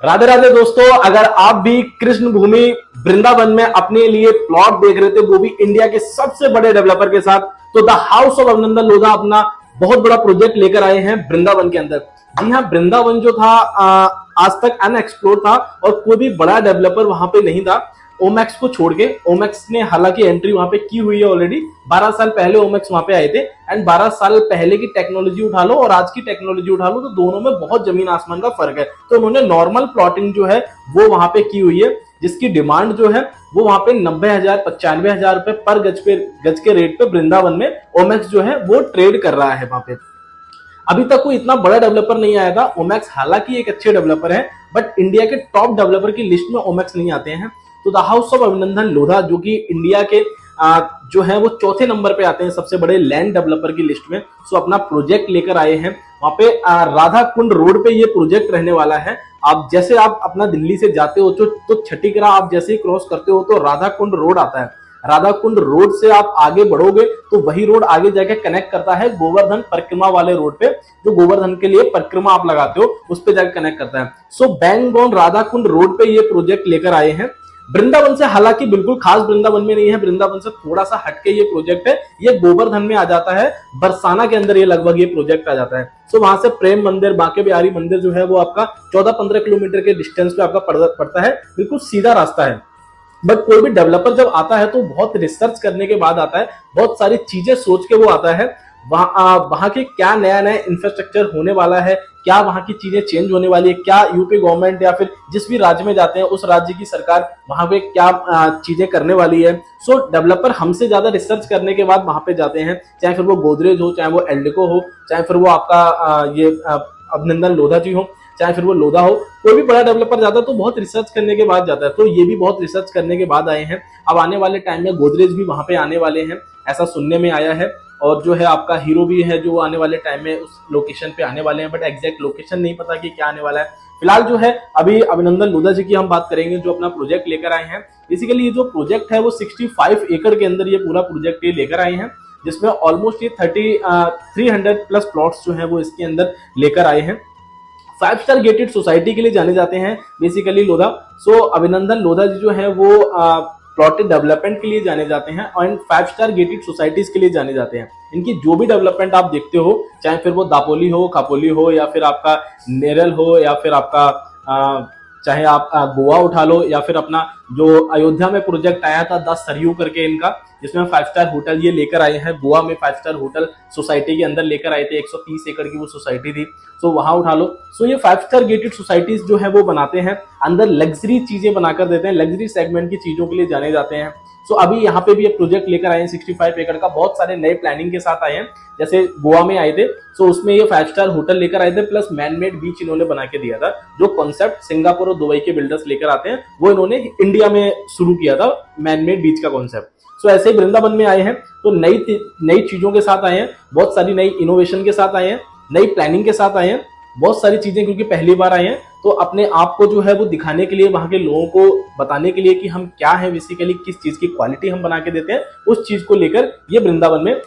राधे राधे दोस्तों, अगर आप भी कृष्ण भूमि वृंदावन में अपने लिए प्लॉट देख रहे थे, वो भी इंडिया के सबसे बड़े डेवलपर के साथ, तो द हाउस ऑफ अभिनंदन लोधा अपना बहुत बड़ा प्रोजेक्ट लेकर आए हैं वृंदावन के अंदर। जी हाँ, वृंदावन जो था आज तक अनएक्सप्लोर्ड था और कोई भी बड़ा डेवलपर वहां पे नहीं था ओमैक्स को छोड़ के। ओमैक्स ने हालांकि एंट्री वहां पे की हुई है ऑलरेडी, 12 साल पहले ओमैक्स वहां पे आए थे। एंड 12 साल पहले की टेक्नोलॉजी उठा लो और आज की टेक्नोलॉजी उठा लो तो दोनों में बहुत जमीन आसमान का फर्क है। तो उन्होंने नॉर्मल प्लॉटिंग जो है वो वहां पे की हुई है, जिसकी डिमांड जो है वो वहां पे 90,000 95,000 रुपए पर गज के रेट पे वृंदावन में ओमैक्स जो है वो ट्रेड कर रहा है वहां पे। अभी तक कोई इतना बड़ा डेवलपर नहीं आया था। ओमैक्स हालांकि एक अच्छे डेवलपर है, बट इंडिया के टॉप डेवलपर की लिस्ट में ओमैक्स नहीं आते हैं। तो द हाउस ऑफ अभिनंदन लोधा जो कि इंडिया के जो है वो चौथे नंबर पे आते हैं सबसे बड़े लैंड डेवलपर की लिस्ट में, सो अपना प्रोजेक्ट लेकर आए हैं। वहां पे राधा कुंड रोड पे ये प्रोजेक्ट रहने वाला है। आप अपना दिल्ली से जाते हो तो छठीकरा आप जैसे ही क्रॉस करते हो तो राधा कुंड रोड आता है। राधा कुंड रोड से आप आगे बढ़ोगे तो वही रोड आगे जाके कनेक्ट करता है गोवर्धन परिक्रमा वाले रोड पे, जो गोवर्धन के लिए परिक्रमा आप लगाते हो उस पे जाके कनेक्ट करता है। So bang on Radha Kund road पे ये प्रोजेक्ट लेकर आए हैं वृंदावन से। हालांकि बिल्कुल खास वृंदावन में नहीं है, वृंदावन से थोड़ा सा हटके ये प्रोजेक्ट है। ये गोवर्धन में आ जाता है, बरसाना के अंदर ये लगभग ये प्रोजेक्ट आ जाता है। सो वहां से प्रेम मंदिर, बांके बिहारी मंदिर जो है वो आपका 14-15 किलोमीटर के डिस्टेंस पे आपका पड़ता है। बिल्कुल सीधा रास्ता है। बट कोई भी डेवलपर जब आता है तो बहुत रिसर्च करने के बाद आता है, बहुत सारी चीजें सोच के वो आता है। वहां के क्या नया नया इंफ्रास्ट्रक्चर होने वाला है, क्या वहां की चीजें चेंज होने वाली है, क्या यूपी गवर्नमेंट या फिर जिस भी राज्य में जाते हैं उस राज्य की सरकार वहां पे क्या चीजें करने वाली है। सो डेवलपर हमसे ज्यादा रिसर्च करने के बाद वहां पे जाते हैं, चाहे फिर वो गोदरेज हो, चाहे वो एल्डेको हो, चाहे फिर वो आपका अभिनंदन लोधा जी हो, चाहे फिर वो लोधा हो। कोई भी बड़ा डेवलपर जाता है तो बहुत रिसर्च करने के बाद जाता है, तो ये भी बहुत रिसर्च करने के बाद आए हैं। अब आने वाले टाइम में गोदरेज भी वहां पे आने वाले हैं, ऐसा सुनने में आया है। और जो है आपका हीरो भी है जो आने वाले टाइम में उस लोकेशन पे आने वाले हैं, बट एग्जैक्ट लोकेशन नहीं पता कि क्या आने वाला है। फिलहाल जो है अभी अभिनंदन लोधा जी की हम बात करेंगे जो अपना प्रोजेक्ट लेकर आए हैं। बेसिकली ये जो प्रोजेक्ट है वो 65 एकड़ के अंदर ये पूरा प्रोजेक्ट ये लेकर आए हैं, जिसमें ऑलमोस्ट ये 300 प्लस प्लॉट्स जो है वो इसके अंदर लेकर आए हैं। 5 स्टार गेटेड सोसाइटी के लिए जाने जाते हैं बेसिकली लोधा। सो अभिनंदन लोधा जी जो है वो प्लॉटेड डेवलपमेंट के लिए जाने जाते हैं और 5 स्टार गेटेड सोसाइटीज के लिए जाने जाते हैं। इनकी जो भी डेवलपमेंट आप देखते हो, चाहे फिर वो दापोली हो, खापोली हो, या फिर आपका नेरल हो, या फिर आपका चाहे आप गोवा उठा लो, या फिर अपना जो अयोध्या में प्रोजेक्ट आया था 10 सरयू करके इनका, जिसमें 5 स्टार होटल ये लेकर आए हैं। गोवा में 5 स्टार होटल सोसाइटी के अंदर लेकर आए थे, 130 एकड़ की वो सोसाइटी थी। सो वहां उठा लो। सो ये 5 स्टार गेटेड सोसाइटीज जो है वो बनाते हैं, अंदर लग्जरी चीजें बनाकर देते हैं, लग्जरी सेगमेंट की चीजों के लिए जाने जाते हैं। सो अभी यहाँ पे भी ये प्रोजेक्ट लेकर आए हैं 65 एकड़ का, बहुत सारे नए प्लानिंग के साथ आए हैं। जैसे गोवा में आए थे सो उसमें ये 5 स्टार होटल लेकर आए थे, प्लस मैनमेड बीच इन्होंने बना के दिया था। जो कॉन्सेप्ट सिंगापुर और दुबई के बिल्डर्स लेकर आते हैं वो इन्होंने इंडिया में शुरू किया था, मैनमेड बीच का कॉन्सेप्ट। सो ऐसे ही वृंदावन में आए हैं तो नई चीजों के साथ आए हैं, बहुत सारी नई इनोवेशन के साथ आए हैं, नई प्लानिंग के साथ आए हैं, बहुत सारी चीजें क्योंकि पहली बार आए हैं तो अपने आप को जो है वो दिखाने के लिए, वहां के लोगों को बताने के लिए कि हम क्या है, बेसिकली किस चीज की क्वालिटी हम बना के देते हैं, उस चीज को लेकर ये वृंदावन में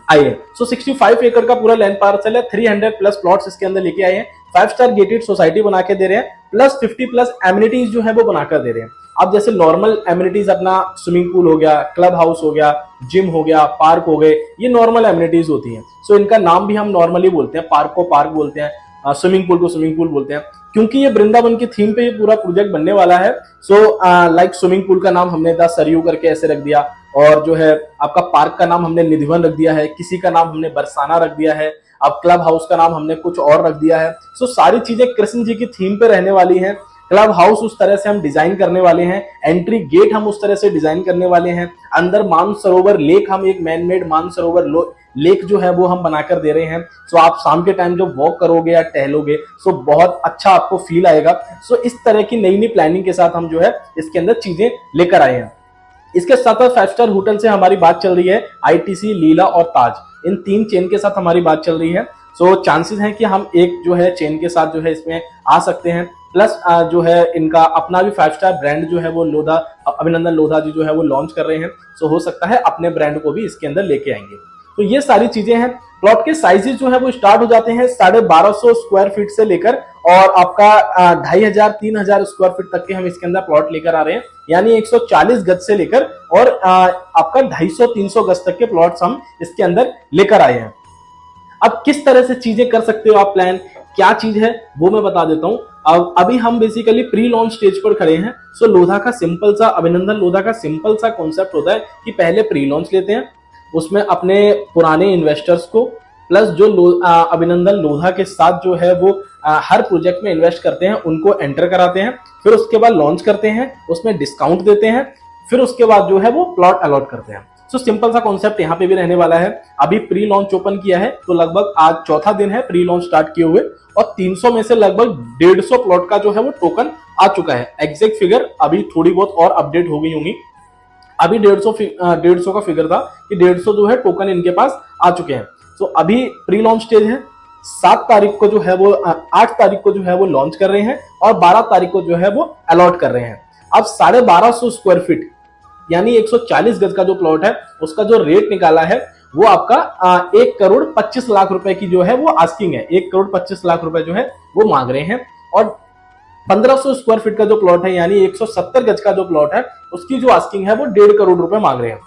आए हैं। सो 65 एकड़ का पूरा लैंड पार्सल है, 300 प्लस प्लॉट्स इसके अंदर लेके आए हैं, 5 स्टार गेटेड सोसाइटी बना के दे रहे हैं, प्लस 50 प्लस एमिनिटीज जो है वो बनाकर दे रहे हैं। अब जैसे नॉर्मल एमिनिटीज अपना स्विमिंग पूल हो गया, क्लब हाउस हो गया, जिम हो गया, पार्क हो गए, ये नॉर्मल एमिनिटीज होती हैं। सो इनका नाम भी हम नॉर्मली बोलते हैं, पार्क को पार्क बोलते हैं, स्विमिंग पूल को स्विमिंग पूल बोलते हैं, क्योंकि ये वृंदावन की थीम पे ये पूरा प्रोजेक्ट बनने वाला है। सो लाइक स्विमिंग पूल का नाम हमने 10 सरयू करके ऐसे रख दिया, और जो है आपका पार्क का नाम हमने निधिवन रख दिया है, किसी का नाम हमने बरसाना रख दिया है, अब क्लब हाउस का नाम हमने कुछ और रख दिया है। सो सारी चीजें कृष्ण जी की थीम पे रहने वाली हैं। क्लब हाउस उस तरह से हम डिजाइन करने वाले हैं, एंट्री गेट हम उस तरह से डिजाइन करने वाले हैं, अंदर मानसरोवर लेक, हम एक मैनमेड मानसरोवर लेक जो है वो हम बनाकर दे रहे हैं। सो आप शाम के टाइम जब वॉक करोगे या टहलोगे सो बहुत अच्छा आपको फील आएगा। सो इस तरह की नई नई प्लानिंग के साथ हम जो है इसके अंदर चीजें लेकर आए हैं। इसके साथ साथ 5 स्टार होटल से हमारी बात चल रही है, आईटीसी, लीला और ताज, इन 3 चेन के साथ हमारी बात चल रही है। सो चांसेस हैं कि हम एक जो है चेन के साथ जो है इसमें आ सकते हैं, प्लस जो है इनका अपना भी 5 स्टार ब्रांड जो है वो अभिनंदन लोधा जी जो है वो लॉन्च कर रहे हैं। सो हो सकता है अपने ब्रांड को भी इसके अंदर लेके आएंगे। तो ये सारी चीजें हैं। प्लॉट के साइजेस जो है वो स्टार्ट हो जाते हैं 1250 स्क्वायर फीट से लेकर और आपका 2500-3000 स्क्वायर फीट तक के हम इसके अंदर प्लॉट लेकर आ रहे हैं, यानी 140 गज से लेकर और आपका 250-300 गज तक के प्लॉट्स हम इसके अंदर लेकर आए हैं। अब किस तरह से चीजें कर सकते हो आप प्लान, क्या चीज है वो मैं बता देता हूं। अब अभी हम बेसिकली प्री लॉन्च स्टेज पर खड़े हैं। सो लोधा का सिंपल सा, अभिनंदन लोधा का सिंपल सा कॉन्सेप्ट होता है कि पहले प्री लॉन्च लेते हैं, उसमें अपने पुराने इन्वेस्टर्स को प्लस जो अभिनंदन लोधा के साथ जो है वो हर प्रोजेक्ट में इन्वेस्ट करते हैं उनको एंटर कराते हैं, फिर उसके बाद लॉन्च करते हैं, उसमें डिस्काउंट देते हैं, फिर उसके बाद जो है वो प्लॉट अलॉट करते हैं। सो सिंपल सा कॉन्सेप्ट यहाँ पे भी रहने वाला है। अभी प्री लॉन्च ओपन किया है तो लगभग आज चौथा दिन है प्री लॉन्च स्टार्ट किए हुए और 300 में से लगभग 150 प्लॉट का जो है वो टोकन आ चुका है। एग्जैक्ट फिगर अभी थोड़ी बहुत और अपडेट हो गई होंगी। अभी 150 का फिगर था कि 150 जो है टोकन इनके पास आ चुके हैं। तो अभी प्री लॉन्च स्टेज है। 7 तारीख को जो है वो 8 तारीख को जो है वो लॉन्च कर रहे हैं और 12 तारीख को जो है वो अलॉट कर रहे हैं। अब 1250 स्क्वायर फीट यानी 140 गज का जो प्लॉट है उसका जो रेट निकाला है वो आपका 1,25,00,000 रुपए की जो है वो आस्किंग है। 1,25,00,000 रुपए जो है वो मांग रहे हैं और 1500 स्क्वायर फीट का जो प्लॉट है यानी 170 गज का जो प्लॉट है उसकी जो आस्किंग है वो 1.5 करोड़ रुपए मांग रहे हैं।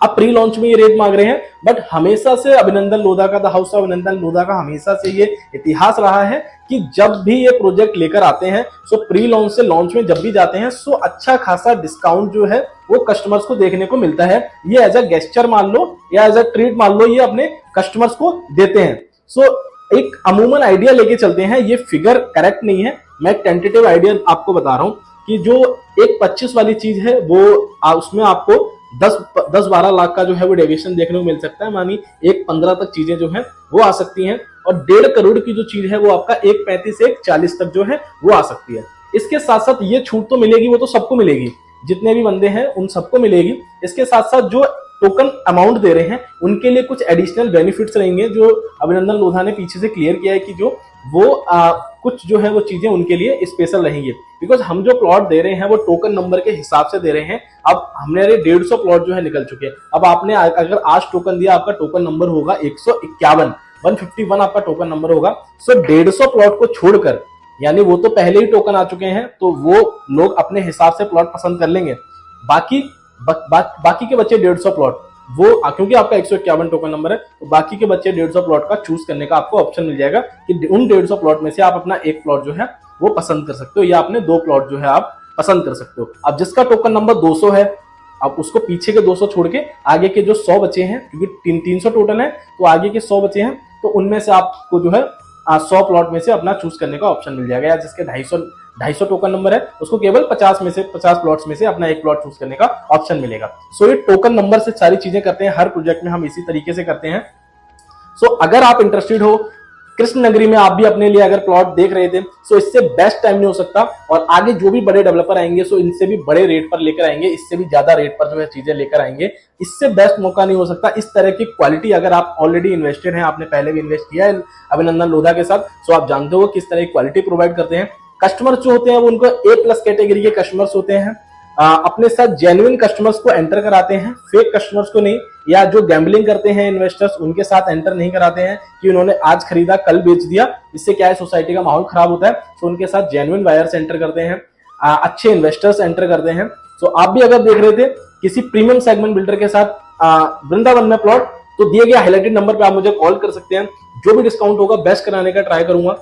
अब प्री लॉन्च में ये रेट मांग रहे हैं, बट हमेशा से अभिनंदन लोधा का, द हाउस ऑफ अभिनंदन लोधा का हमेशा से ये इतिहास रहा है कि जब भी ये प्रोजेक्ट लेकर आते हैं सो प्री लॉन्च से लॉन्च में जब भी जाते हैं सो अच्छा खासा डिस्काउंट जो है वो कस्टमर्स को देखने को मिलता है। ये एज अ गेस्चर मान लो या एज अ ट्रीट मान लो, ये अपने कस्टमर्स को देते हैं। सो एक अमूमन आइडिया लेके चलते हैं, ये फिगर करेक्ट नहीं है, मैं टेंटेटिव आइडिया आपको बता रहा हूं कि जो 1,25 वाली चीज है वो उसमें आपको 10-12 लाख का जो है वो डेविएशन देखने को मिल सकता है, मानी 1,15 तक चीजें जो है वो आ सकती हैं और 1.5 करोड़ की जो चीज है वो आपका 1,35 से 1,40 तक जो है वो आ सकती है। इसके साथ साथ ये छूट तो मिलेगी, वो तो सबको मिलेगी, जितने भी बंदे हैं उन सबको मिलेगी। इसके साथ साथ जो टोकन अमाउंट दे रहे हैं उनके लिए कुछ एडिशनल बेनिफिट्स रहेंगे जो अभिनंदन लोधा ने पीछे से क्लियर किया है कि जो वो कुछ जो है वो चीजें उनके लिए स्पेशल रहेंगी, बिकॉज हम जो प्लॉट दे रहे हैं वो टोकन नंबर के हिसाब से दे रहे हैं। अब हमारे 150 प्लॉट जो है निकल चुके हैं। अब आपने अगर आज टोकन दिया, आपका टोकन नंबर होगा 151, 151 आपका टोकन नंबर होगा। सो 150 प्लॉट को छोड़कर, यानी वो तो पहले ही टोकन आ चुके हैं तो वो लोग अपने हिसाब से प्लॉट पसंद कर लेंगे। बाकी के बच्चे 150 प्लॉट, वो क्योंकि आपका 151 टोकन नंबर है तो बाकी के बच्चे 150 प्लॉट का चूज करने का आपको ऑप्शन मिल जाएगा कि उन 150 प्लॉट में से आप अपना एक प्लॉट जो है वो पसंद कर सकते हो या अपने 2 प्लॉट जो है आप पसंद कर सकते हो। अब जिसका टोकन नंबर 200 है, अब उसको पीछे के 200 छोड़ के आगे के जो 100 बचे हैं, क्योंकि 300 टोटल है तो आगे के 100 बचे हैं, तो उनमें से आपको जो है 100 प्लॉट में से अपना चूज करने का ऑप्शन मिल जाएगा। या जिसके 250 टोकन नंबर है उसको केवल 50 प्लॉट्स में से अपना एक प्लॉट चूज करने का ऑप्शन मिलेगा। सो ये टोकन नंबर से सारी चीजें करते हैं, हर प्रोजेक्ट में हम इसी तरीके से करते हैं। सो अगर आप इंटरेस्टेड हो, कृष्ण नगरी में आप भी अपने लिए अगर प्लॉट देख रहे थे, सो इससे बेस्ट टाइम नहीं हो सकता। और आगे जो भी बड़े डेवलपर आएंगे सो इनसे भी बड़े रेट पर लेकर आएंगे, इससे भी ज्यादा रेट पर जो है चीजें लेकर आएंगे। इससे बेस्ट मौका नहीं हो सकता। इस तरह की क्वालिटी अगर आप ऑलरेडी इन्वेस्टेड हैं, आपने पहले भी इन्वेस्ट किया है अभिनंदन लोधा के साथ, सो आप जानते हो किस तरह की क्वालिटी प्रोवाइड करते हैं। कस्टमर्स जो होते हैं वो उनको A+ कैटेगरी के कस्टमर्स होते हैं। अपने साथ जेन्युइन कस्टमर्स को एंटर कराते हैं, फेक कस्टमर्स को नहीं, या जो गैम्बलिंग करते हैं इन्वेस्टर्स उनके साथ एंटर नहीं कराते हैं कि उन्होंने आज खरीदा कल बेच दिया। इससे क्या है, सोसाइटी का माहौल खराब होता है। तो उनके साथ जेन्युइन बायर्स एंटर करते हैं, अच्छे इन्वेस्टर्स एंटर करते हैं। तो आप भी अगर देख रहे थे किसी प्रीमियम सेगमेंट बिल्डर के साथ वृंदावन में प्लॉट, तो दिए गए हाईलाइटेड नंबर पे आप मुझे कॉल कर सकते हैं। जो भी डिस्काउंट होगा बेस्ट कराने का ट्राई करूंगा।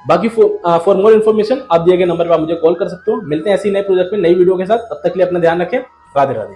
बाकी फॉर मोर इन्फॉर्मेशन आप दिए गए नंबर पर आप मुझे कॉल कर सकते हो। मिलते हैं ऐसी नए प्रोजेक्ट में नई वीडियो के साथ, तब तक के लिए अपना ध्यान रखें। राधे राधे।